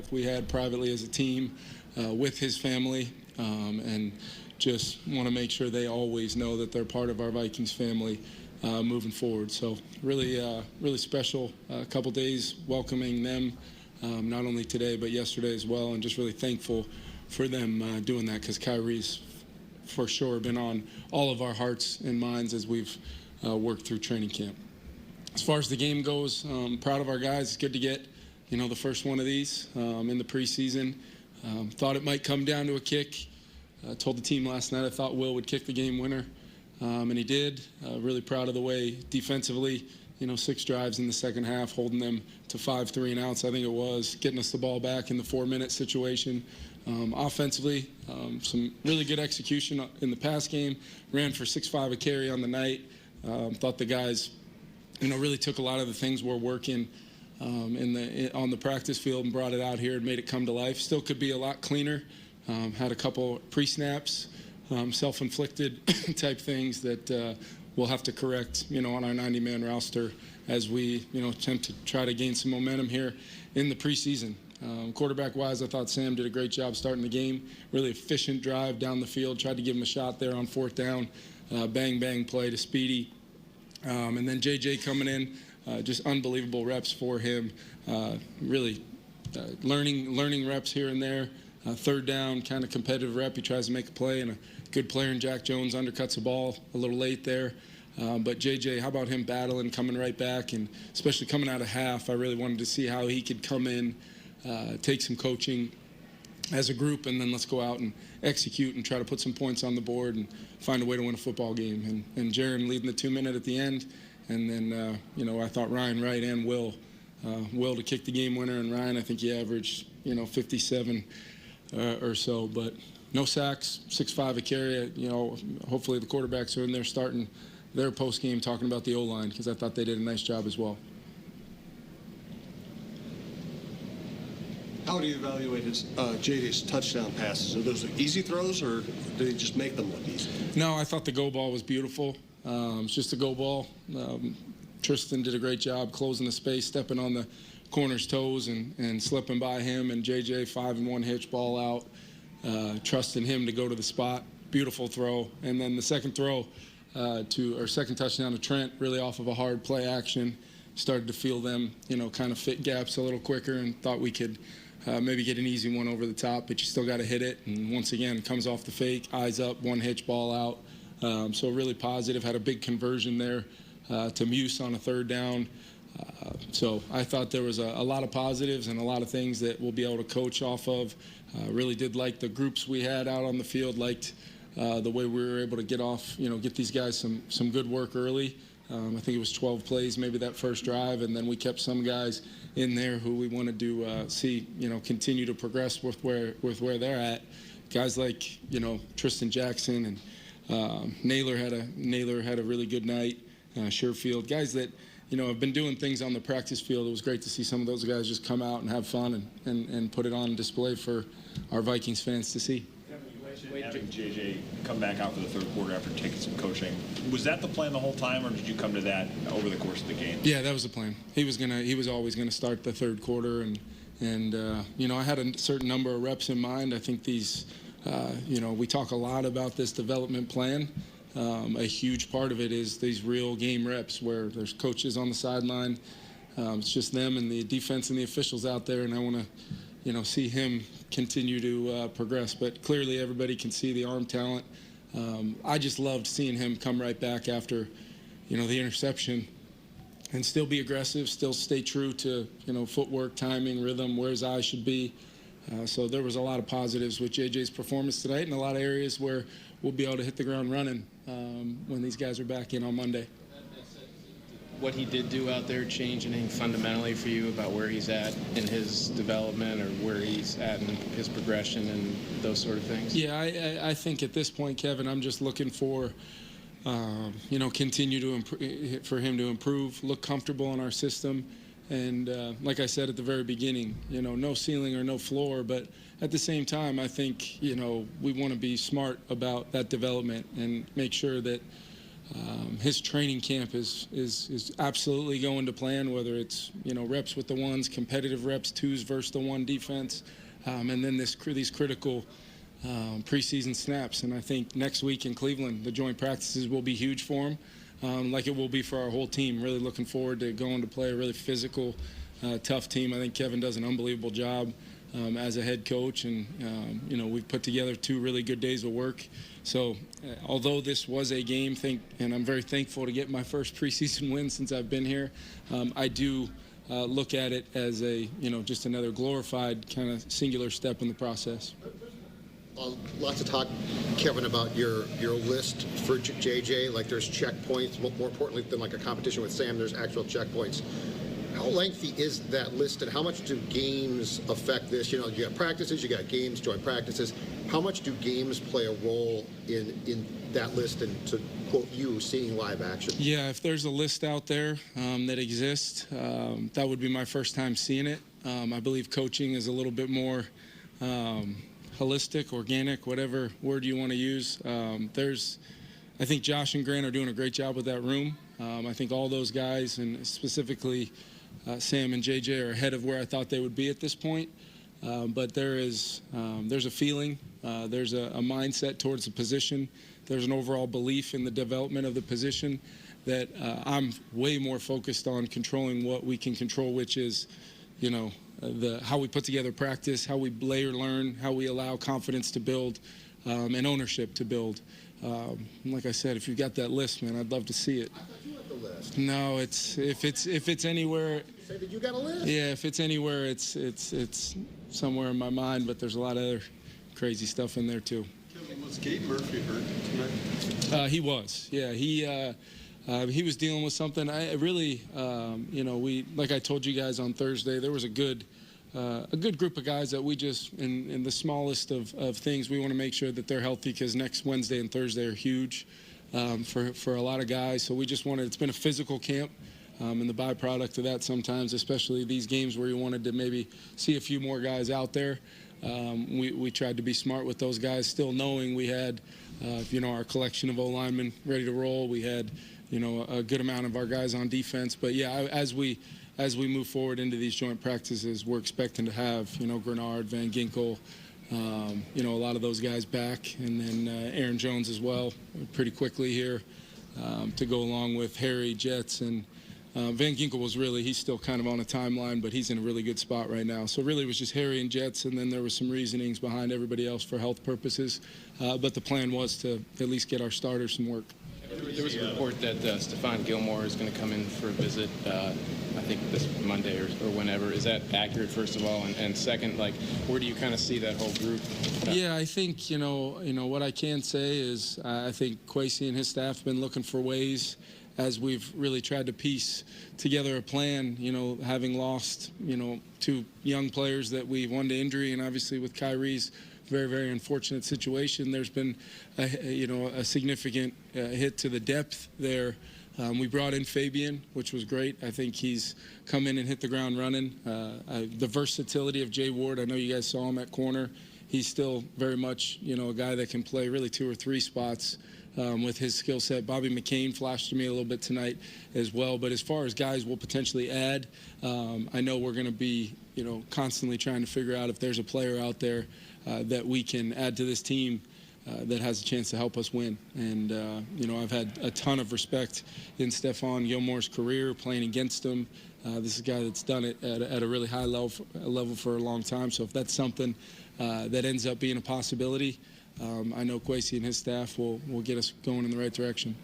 We had privately as a team with his family, and just want to make sure they always know that they're part of our Vikings family moving forward. So really special couple days welcoming them, not only today but yesterday as well, and just really thankful for them doing that, because Kyrie's for sure been on all of our hearts and minds as we've worked through training camp. As far as the game goes, proud of our guys. It's good to get the first one of these in the preseason. Thought it might come down to a kick. Told the team last night I thought Will would kick the game winner, and he did. Really proud of the way defensively, 6 drives in the second half, holding them to 5 3-and-outs, I think it was, getting us the ball back in the 4-minute situation. Offensively, some really good execution in the pass game. Ran for 6.5 a carry on the night. Thought the guys, really took a lot of the things we're working on the practice field and brought it out here and made it come to life. Still could be a lot cleaner. Had a couple pre-snaps, self-inflicted type things that we'll have to correct, on our 90-man roster as we, attempt to try to gain some momentum here in the preseason. Quarterback-wise, I thought Sam did a great job starting the game. Really efficient drive down the field. Tried to give him a shot there on 4th down. Bang play to Speedy. And then JJ coming in. Just unbelievable reps for him. Really learning reps here and there. 3rd down, kind of competitive rep. He tries to make a play, and a good player in Jack Jones undercuts the ball a little late there. But JJ, how about him battling, coming right back, and especially coming out of half, I really wanted to see how he could come in, take some coaching as a group, and then let's go out and execute and try to put some points on the board and find a way to win a football game. And Jaron leading the 2-minute at the end. And then, I thought Ryan Wright and Will to kick the game winner. And Ryan, I think he averaged, 57 or so. But no sacks, 6.5 a carry. Hopefully the quarterbacks are in there starting their post-game talking about the O-line, because I thought they did a nice job as well. How do you evaluate JJ's touchdown passes? Are those easy throws, or did he just make them look easy? No, I thought the go ball was beautiful. It's just a go ball. Tristan did a great job closing the space, stepping on the corner's toes and slipping by him. And JJ 5-1 hitch ball out, trusting him to go to the spot. Beautiful throw. And then the second throw second touchdown to Trent, really off of a hard play action. Started to feel them, kind of fit gaps a little quicker, and thought we could maybe get an easy one over the top, but you still got to hit it. And once again, comes off the fake, eyes up, 1 hitch ball out. So really positive. Had a big conversion there to Muse on a 3rd down. So I thought there was a lot of positives and a lot of things that we'll be able to coach off of. Really did like the groups we had out on the field. Liked the way we were able to get these guys some good work early. I think it was 12 plays, maybe that first drive, and then we kept some guys in there who we wanted to see, continue to progress with where they're at. Guys like, Tristan Jackson and Naylor had a really good night. Sherfield, guys that have been doing things on the practice field. It was great to see some of those guys just come out and have fun and put it on display for our Vikings fans to see. Having JJ come back out for the 3rd quarter after taking some coaching, was that the plan the whole time, or did you come to that over the course of the game? Yeah, that was the plan. He was always gonna start the 3rd quarter, and I had a certain number of reps in mind. I think these. We talk a lot about this development plan. A huge part of it is these real game reps where there's coaches on the sideline. It's just them and the defense and the officials out there, and I want to, see him continue to progress. But clearly everybody can see the arm talent. I just loved seeing him come right back after, the interception and still be aggressive, still stay true to, footwork, timing, rhythm, where his eyes should be. So there was a lot of positives with JJ's performance tonight, and a lot of areas where we'll be able to hit the ground running when these guys are back in on Monday. What he did do out there change anything fundamentally for you about where he's at in his development, or where he's at in his progression and those sort of things? Yeah, I think at this point, Kevin, I'm just looking for, continue to for him to improve, look comfortable in our system. And like I said at the very beginning, no ceiling or no floor, but at the same time, I think, we want to be smart about that development and make sure that his training camp is absolutely going to plan, whether it's, reps with the ones, competitive reps, twos versus the one defense, and then these critical preseason snaps. And I think next week in Cleveland, the joint practices will be huge for him, like it will be for our whole team. Really looking forward to going to play a really physical, tough team. I think Kevin does an unbelievable job as a head coach, and we've put together 2 really good days of work. So although this was a game, and I'm very thankful to get my first preseason win since I've been here, I do look at it as just another glorified kind of singular step in the process. Lots of talk, Kevin, about your list for JJ. Like there's checkpoints. More importantly than like a competition with Sam, there's actual checkpoints. How lengthy is that list, and how much do games affect this? You got practices, you got games, joint practices. How much do games play a role in that list and, to quote you, seeing live action? Yeah, if there's a list out there that exists, that would be my first time seeing it. I believe coaching is a little bit more holistic, organic, whatever word you want to use. I think Josh and Grant are doing a great job with that room. I think all those guys, and specifically Sam and JJ, are ahead of where I thought they would be at this point. But there's a feeling, there's a mindset towards the position. There's an overall belief in the development of the position that I'm way more focused on controlling what we can control, which is, how we put together practice, how we layer learn, how we allow confidence to build, and ownership to build. Like I said, if you've got that list, man, I'd love to see it. I thought you had the list. No, if it's anywhere. You say that you got a list. Yeah, if it's anywhere, it's somewhere in my mind. But there's a lot of other crazy stuff in there too. Kevin, was Gabe Murphy hurt tonight? He was. Yeah, he was dealing with something. I really, we, like I told you guys on Thursday, there was a good group of guys that we just, in the smallest of things, we want to make sure that they're healthy, because next Wednesday and Thursday are huge for a lot of guys. So we just wanted, it's been a physical camp, and the byproduct of that sometimes, especially these games where you wanted to maybe see a few more guys out there, we tried to be smart with those guys, still knowing we had, our collection of O-linemen ready to roll. We had, a good amount of our guys on defense. But yeah, as we move forward into these joint practices, we're expecting to have, Grenard, Van Ginkel, a lot of those guys back, and then Aaron Jones as well pretty quickly here to go along with Harry, Jets, and Van Ginkel was really, he's still kind of on a timeline, but he's in a really good spot right now. So really it was just Harry and Jets, and then there was some reasonings behind everybody else for health purposes. But the plan was to at least get our starters some work. There was a report that Stephon Gilmore is going to come in for a visit, I think this Monday or whenever. Is that accurate, first of all? And second, where do you kind of see that whole group? Yeah, I think, what I can say is I think Kwesi and his staff have been looking for ways, as we've really tried to piece together a plan, having lost, 2 young players that we won to injury, and obviously with Kyrie's very, very unfortunate situation, there's been a significant hit to the depth there. We brought in Fabian, which was great. I think he's come in and hit the ground running. The versatility of Jay Ward, I know you guys saw him at corner. He's still very much, a guy that can play really 2 or 3 spots with his skill set. Bobby McCain flashed to me a little bit tonight as well. But as far as guys we'll potentially add, I know we're going to be, constantly trying to figure out if there's a player out there that we can add to this team that has a chance to help us win. And, I've had a ton of respect in Stephon Gilmore's career, playing against him. This is a guy that's done it at a really high level for a long time. So if that's something that ends up being a possibility, I know Kwesi and his staff will get us going in the right direction.